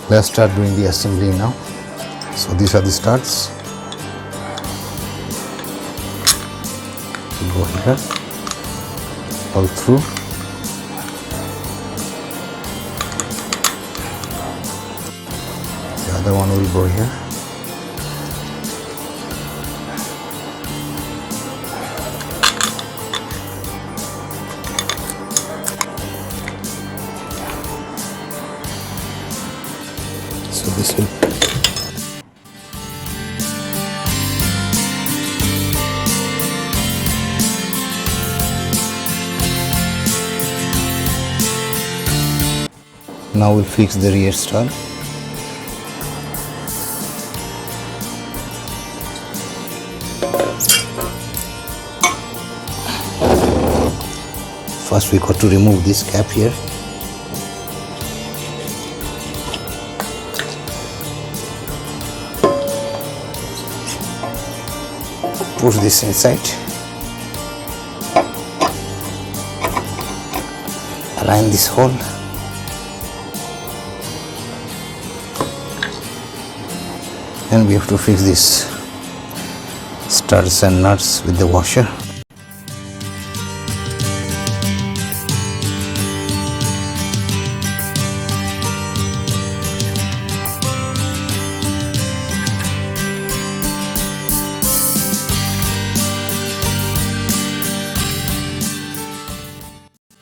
Let's start doing the assembly now. So these are the studs. Go here, all through. The other one will go here. So this will now we'll fix the rear stud. First we got to remove this cap here. Push this inside. Align this hole. And we have to fix these studs and nuts with the washer.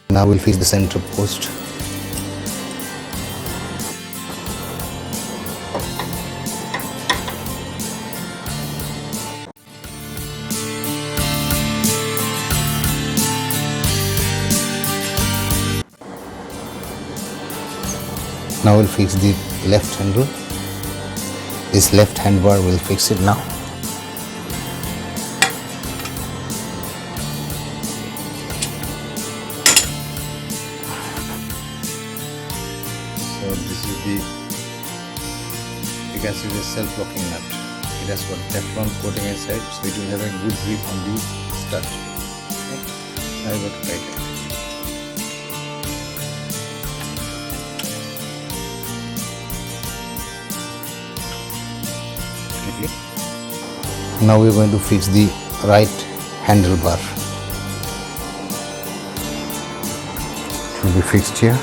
Now we'll fix the center post. Now we'll fix the left handle. This left handbar will fix it now. So this is the, you can see the self-locking nut. It has got Teflon coating inside, so it will have a good grip on the stud. Okay. Now you got to tighten it. Now we are going to fix the right handlebar. It will be fixed here.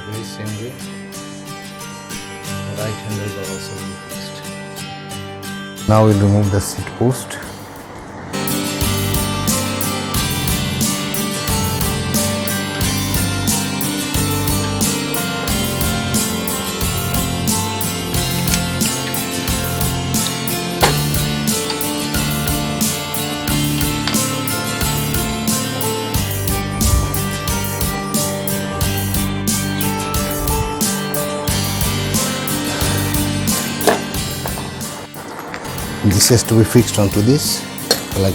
Very same way. The right handlebar also will be fixed. Now we'll remove the seat post. This has to be fixed onto this, like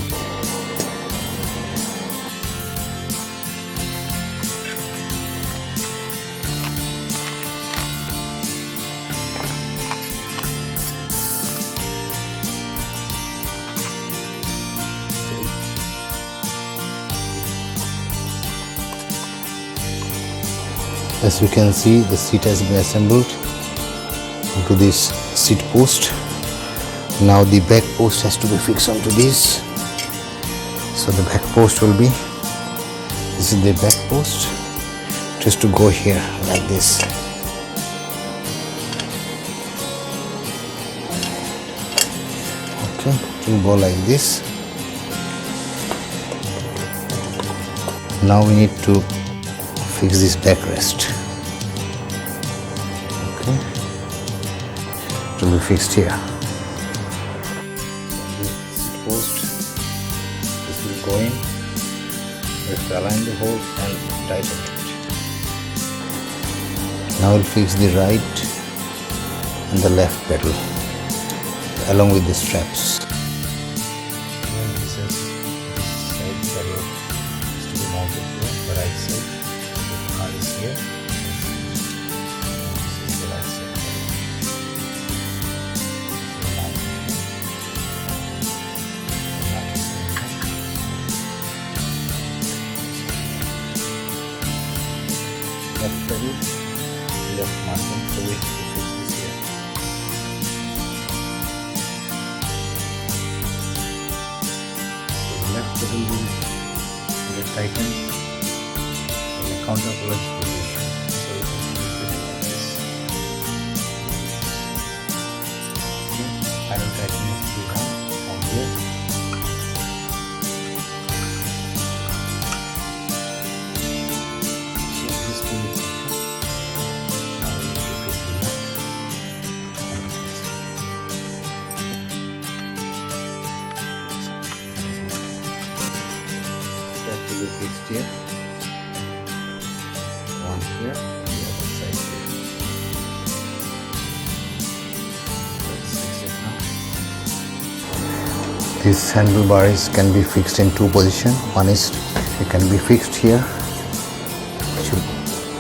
as you can see, the seat has been assembled onto this seat post. Now the back post has to be fixed onto this. So the back post will be, this is the back post, just to go here like this. Okay, it will go like this. Now we need to fix this backrest. Okay, it will be fixed here. Post, this will go in. We have to align the hole and tighten it. Now we'll fix the right and the left pedal along with the straps. And this is this side pedal is to be mounted here, the right side. The car is here. This is the right side pedal. left pedal, left margin, so we have to fix this here. So the left pedal will get tightened in a counterclockwise position. So we can fix it like this. Okay. Final tightening is to be done from here. Be fixed here, one here, and the other side here. Let's fix it now. These handlebars can be fixed in two positions. One is it can be fixed here.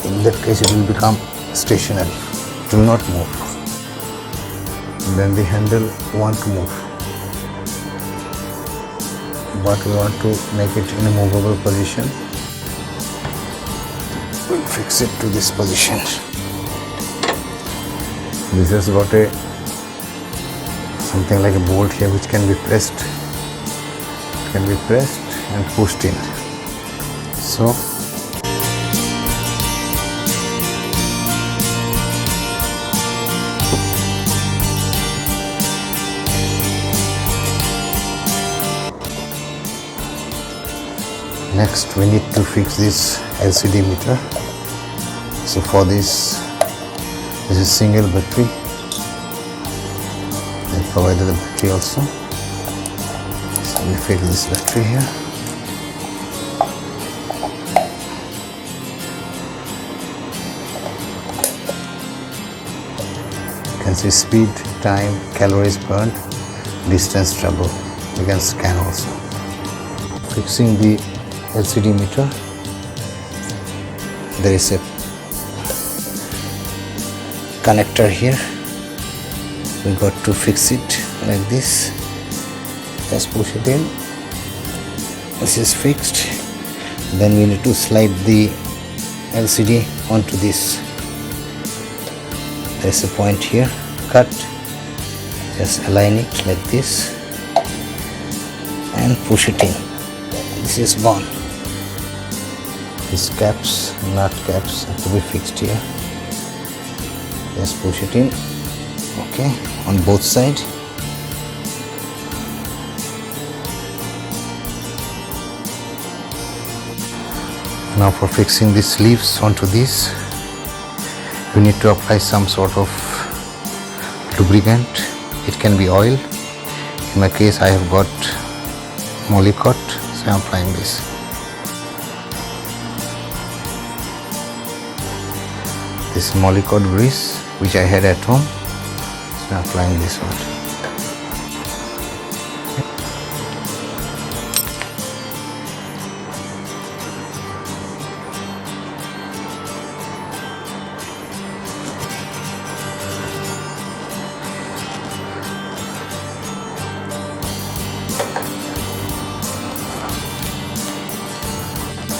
In that case, it will become stationary. It will not move. And then the handle won't move. But we want to make it in a movable position. We'll fix it to this position. This has got a something like a bolt here which can be pressed. It can be pressed and pushed in. So next we need to fix this LCD meter. So for this is a single battery. They provided the battery also. So we fix this battery here. You can see speed, time, calories burned, distance traveled. You can scan also. Fixing the LCD meter, there is a connector here. We got to fix it like this. Just push it in. This is fixed. Then we need to slide the LCD onto this. There is a point here. Cut. Just align it like this and push it in. This is gone. These caps, nut caps have to be fixed here. Just push it in. Okay, on both sides. Now for fixing the sleeves onto this, we need to apply some sort of lubricant. It can be oil. In my case, I have got Lubricate, so I am applying this. This Lubricate grease which I had at home, so I am applying this one.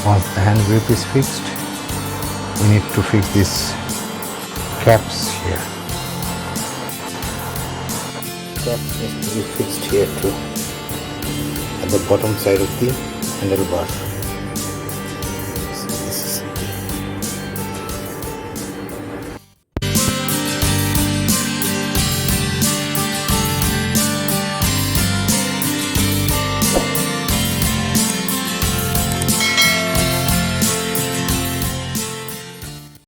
Once the hand grip is fixed, we need to fix these caps here. Cap needs to be fixed here too, at the bottom side of the handlebar.